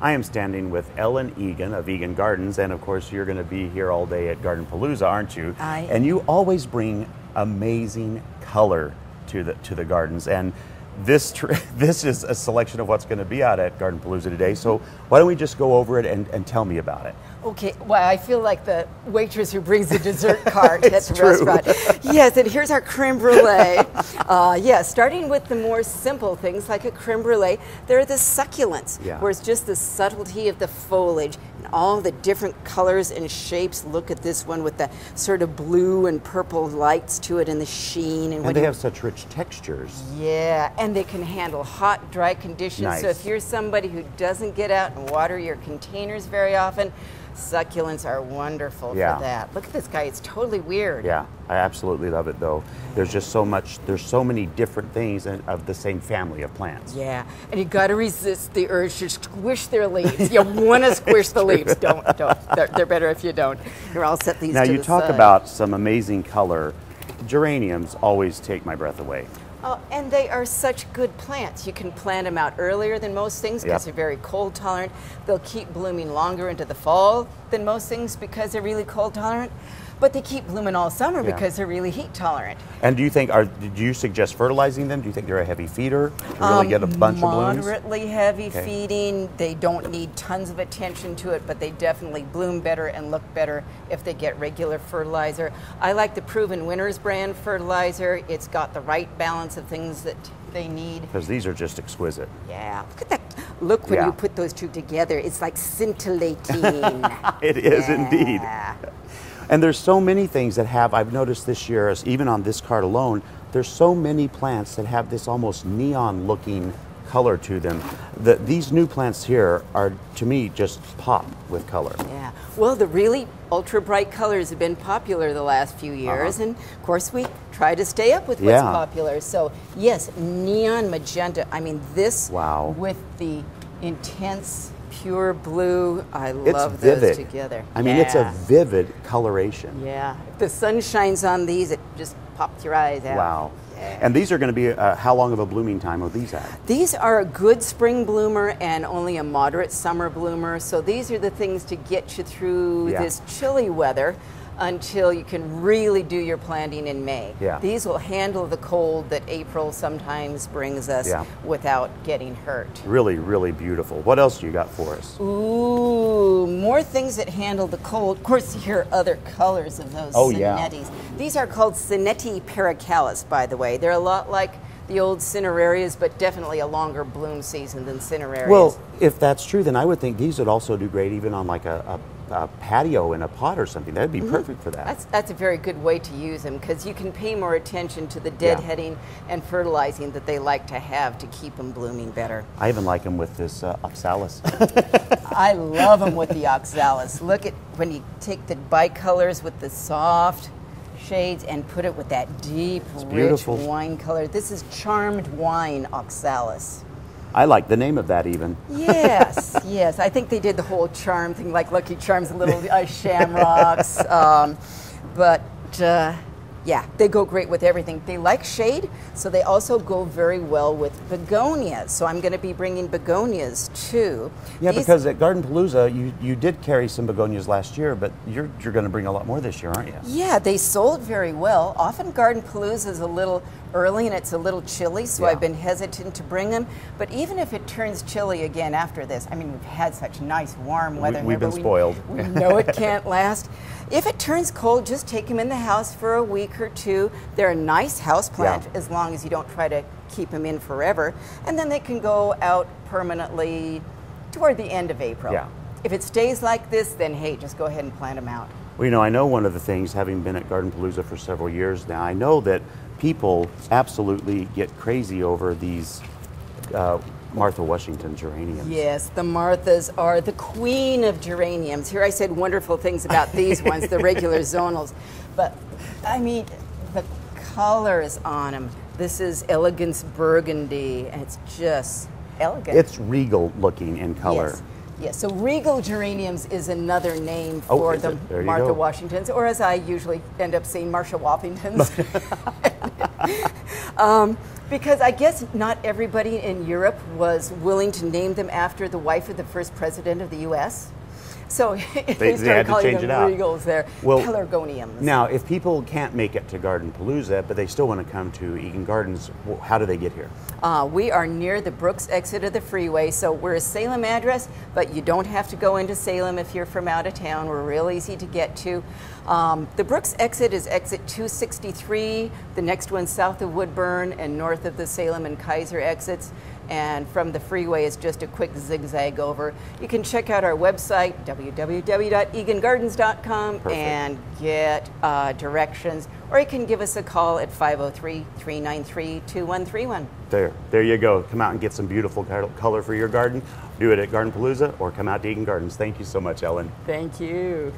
I am standing with Ellen Egan of Egan Gardens, and of course you're going to be here all day at GardenPalooza, aren't you? And you always bring amazing color to the gardens, and this is a selection of what's going to be out at GardenPalooza today. So why don't we just go over it and tell me about it? Okay, well, I feel like the waitress who brings the dessert cart at the restaurant. Yes, and here's our creme brulee. Starting with the more simple things like a creme brulee, there are the succulents, where it's just the subtlety of the foliage and all the different colors and shapes. Look at this one with the sort of blue and purple lights to it and the sheen. And they have such rich textures. Yeah, and they can handle hot, dry conditions. Nice. So if you're somebody who doesn't get out and water your containers very often, succulents are wonderful for that. Look at this guy, it's totally weird. Yeah, I absolutely love it though. There's just so much, there's so many different things of the same family of plants. Yeah, and you got to resist the urge to squish their leaves. You want to squish the leaves. Don't. They're better if you don't. Here, I'll set these now to you the talk side. about some amazing color. Geraniums always take my breath away. Oh, and they are such good plants. You can plant them out earlier than most things because they're very cold tolerant. They'll keep blooming longer into the fall than most things because they're really cold tolerant. But they keep blooming all summer because they're really heat tolerant. And do you think, do you suggest fertilizing them? Do you think they're a heavy feeder to really get a bunch of blooms? Moderately heavy feeding. They don't need tons of attention to it, but they definitely bloom better and look better if they get regular fertilizer. I like the Proven Winners brand fertilizer. It's got the right balance of things that they need. Because these are just exquisite. Yeah, look at that. Look when you put those two together, it's like scintillating. It is indeed. And there's so many things that have, I've noticed this year, as even on this card alone, there's so many plants that have this almost neon looking color to them. These new plants here are, to me, just pop with color. Yeah, well, the really ultra bright colors have been popular the last few years, and of course we try to stay up with what's popular. So yes, neon magenta, I mean this with the intense pure blue, I love those together. I mean, it's a vivid coloration. Yeah, if the sun shines on these, it just pops your eyes out. Wow. And these are going to be, how long of a blooming time are these at? These are a good spring bloomer and only a moderate summer bloomer. So these are the things to get you through this chilly weather until you can really do your planting in May. These will handle the cold that April sometimes brings us without getting hurt. Really, really beautiful. What else do you got for us? Ooh, more things that handle the cold. Of course, here are other colors of those Cinettis. These are called Cinetti pericalis, by the way. They're a lot like the old cinerarias, but definitely a longer bloom season than cinerarias. Well, if that's true, then I would think these would also do great even on like a patio in a pot or something. That'd be perfect for that. That's a very good way to use them because you can pay more attention to the deadheading and fertilizing that they like to have to keep them blooming better. I even like them with this oxalis. I love them with the oxalis. Look at when you take the bicolors with the soft shades and put it with that deep, rich wine color. This is Charmed Wine Oxalis. I like the name of that even. Yes, yes. I think they did the whole charm thing, like Lucky Charms and little shamrocks. Yeah, they go great with everything. They like shade, so they also go very well with begonias. So I'm going to be bringing begonias too. Yeah, because at GardenPalooza, you did carry some begonias last year, but you're going to bring a lot more this year, aren't you? Yeah, they sold very well. Often GardenPalooza is a little early and it's a little chilly, so I've been hesitant to bring them. But even if it turns chilly again after this, I mean, we've had such nice warm weather. We've been spoiled. We know it can't last. If it turns cold, just take them in the house for a week or two. They're a nice house plant as long as you don't try to keep them in forever. And then they can go out permanently toward the end of April. If it stays like this, then hey, just go ahead and plant them out. Well, you know, I know one of the things, having been at GardenPalooza for several years now, I know that people absolutely get crazy over these Martha Washington geraniums. Yes, the Marthas are the queen of geraniums. Here I said wonderful things about these ones, the regular zonals. But, I mean, the colors on them. This is Elegance Burgundy, and it's just elegant. It's regal looking in color. Yes. Yes, so regal geraniums is another name for the Martha Washingtons, or as I usually end up saying, Marsha Wappingtons. Because I guess not everybody in Europe was willing to name them after the wife of the first president of the U.S. So they started calling them regals there, pelargoniums. Now, if people can't make it to GardenPalooza, but they still want to come to Egan Gardens, how do they get here? We are near the Brooks exit of the freeway, so we're a Salem address, but you don't have to go into Salem if you're from out of town. We're real easy to get to. The Brooks exit is exit 263, the next one south of Woodburn and north of the Salem and Kaiser exits. And from the freeway is just a quick zigzag over. You can check out our website, www.egangardens.com, and get directions, or you can give us a call at 503-393-2131. There you go. Come out and get some beautiful color for your garden. Do it at GardenPalooza or come out to Egan Gardens. Thank you so much, Ellen. Thank you.